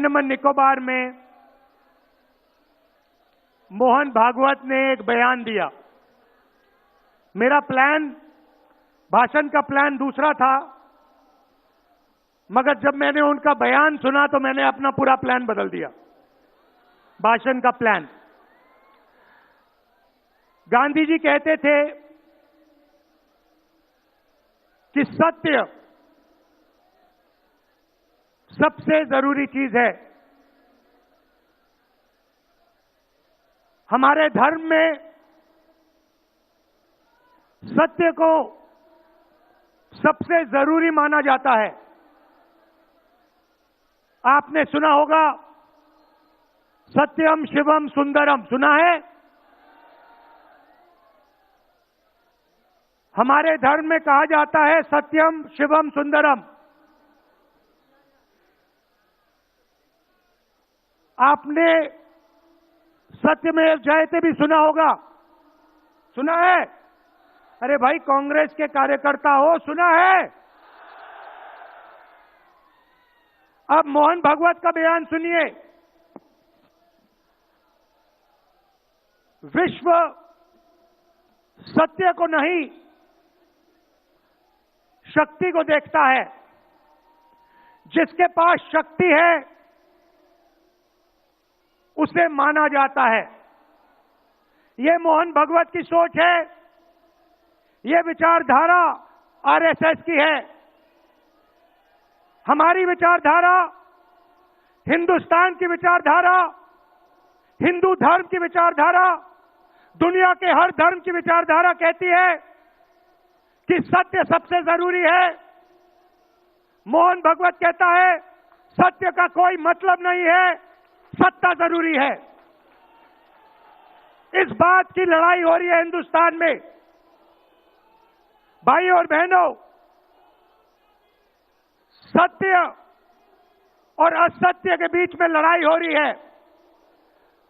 अंडमान निकोबार में मोहन भागवत ने एक बयान दिया। मेरा प्लान, भाषण का प्लान दूसरा था, मगर जब मैंने उनका बयान सुना तो मैंने अपना पूरा प्लान बदल दिया, भाषण का प्लान। गांधी जी कहते थे कि सत्य सबसे जरूरी चीज है। हमारे धर्म में सत्य को सबसे जरूरी माना जाता है। आपने सुना होगा सत्यम शिवम सुंदरम, सुना है? हमारे धर्म में कहा जाता है सत्यम शिवम सुंदरम। आपने सत्यमेव जयते भी सुना होगा, सुना है? अरे भाई, कांग्रेस के कार्यकर्ता हो, सुना है? अब मोहन भागवत का बयान सुनिए। विश्व सत्य को नहीं, शक्ति को देखता है। जिसके पास शक्ति है उसे माना जाता है। यह मोहन भागवत की सोच है, यह विचारधारा आरएसएस की है। हमारी विचारधारा, हिंदुस्तान की विचारधारा, हिंदू धर्म की विचारधारा, दुनिया के हर धर्म की विचारधारा कहती है कि सत्य सबसे जरूरी है। मोहन भागवत कहता है सत्य का कोई मतलब नहीं है, सत्ता जरूरी है। इस बात की लड़ाई हो रही है हिंदुस्तान में। भाइयों और बहनों, सत्य और असत्य के बीच में लड़ाई हो रही है।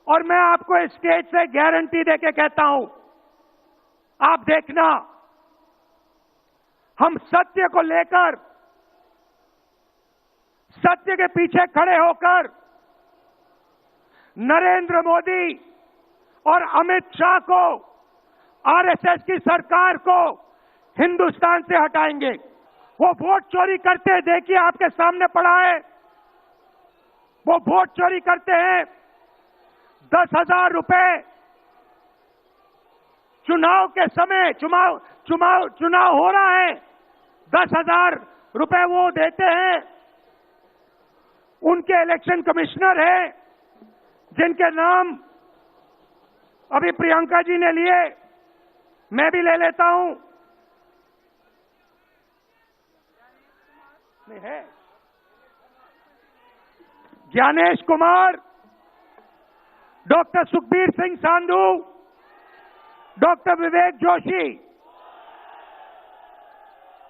और मैं आपको इस स्टेज से गारंटी देके कहता हूं, आप देखना, हम सत्य को लेकर, सत्य के पीछे खड़े होकर नरेंद्र मोदी और अमित शाह को, आरएसएस की सरकार को हिंदुस्तान से हटाएंगे। वो वोट चोरी करते हैं, देखिए आपके सामने पड़ा है। वो वोट चोरी करते हैं। 10,000 रुपए चुनाव के समय, चुनाव हो रहा है, 10,000 रुपए वो देते हैं। उनके इलेक्शन कमिश्नर हैं, जिनके नाम अभी प्रियंका जी ने लिए, मैं भी ले लेता हूं। है ज्ञानेश कुमार, डॉक्टर सुखबीर सिंह सांधू, डॉक्टर विवेक जोशी।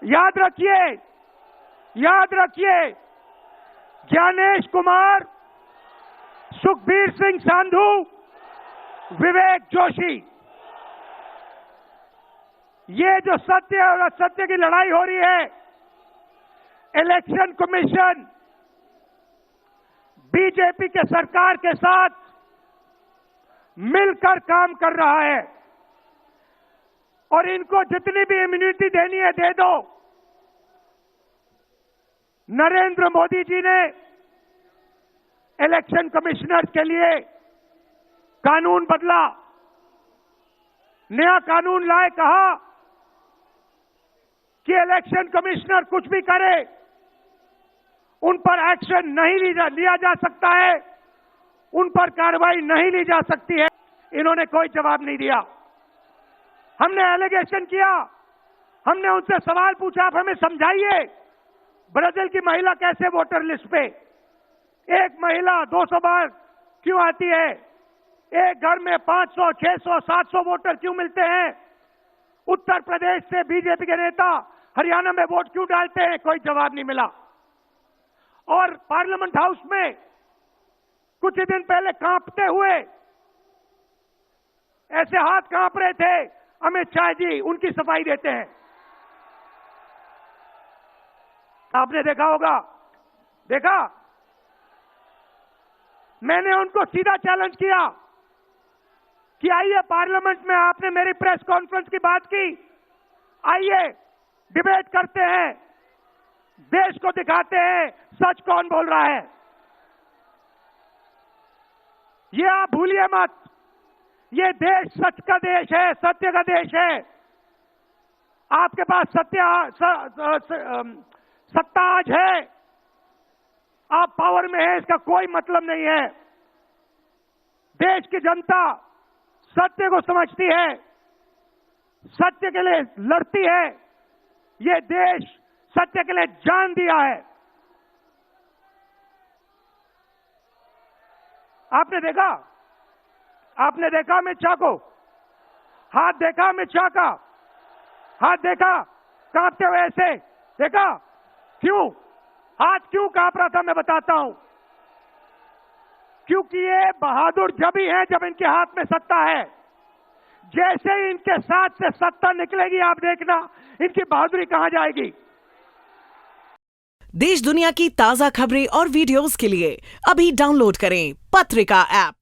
याद रखिए, याद रखिए, ज्ञानेश कुमार, सुखबीर सिंह सांधू, विवेक जोशी। ये जो सत्य और असत्य की लड़ाई हो रही है, इलेक्शन कमीशन बीजेपी के सरकार के साथ मिलकर काम कर रहा है। और इनको जितनी भी इम्यूनिटी देनी है दे दो। नरेंद्र मोदी जी ने इलेक्शन कमिश्नर के लिए कानून बदला, नया कानून लाए, कहा कि इलेक्शन कमिश्नर कुछ भी करे, उन पर एक्शन नहीं लिया जा सकता है, उन पर कार्रवाई नहीं ली जा सकती है। इन्होंने कोई जवाब नहीं दिया। हमने एलिगेशन किया, हमने उनसे सवाल पूछा, आप हमें समझाइए ब्राजील की महिला कैसे वोटर लिस्ट पे, एक महिला 200 बार क्यों आती है, एक घर में 500, 600, 700 वोटर क्यों मिलते हैं, उत्तर प्रदेश से बीजेपी के नेता हरियाणा में वोट क्यों डालते हैं, कोई जवाब नहीं मिला। और पार्लियामेंट हाउस में कुछ ही दिन पहले कांपते हुए, ऐसे हाथ कांप रहे थे, अमित शाह जी उनकी सफाई देते हैं। आपने देखा होगा, देखा? मैंने उनको सीधा चैलेंज किया कि आइए पार्लियामेंट में, आपने मेरी प्रेस कॉन्फ्रेंस की बात की, आइए डिबेट करते हैं, देश को दिखाते हैं सच कौन बोल रहा है। ये आप भूलिए मत, ये देश सच का देश है, सत्य का देश है। आपके पास सत्ता आज है, आप पावर में हैं, इसका कोई मतलब नहीं है। देश की जनता सत्य को समझती है, सत्य के लिए लड़ती है। ये देश सत्य के लिए जान दिया है। आपने देखा अमित शाह को, हाथ देखा अमित शाह का, हाथ देखा कांपते हुए ऐसे देखा। क्यों हाथ क्यों कांप रहा था, मैं बताता हूं। क्योंकि ये बहादुर जब ही है जब इनके हाथ में सत्ता है। जैसे ही इनके साथ से सत्ता निकलेगी, आप देखना इनकी बहादुरी कहां जाएगी। देश दुनिया की ताजा खबरें और वीडियोस के लिए अभी डाउनलोड करें पत्रिका ऐप।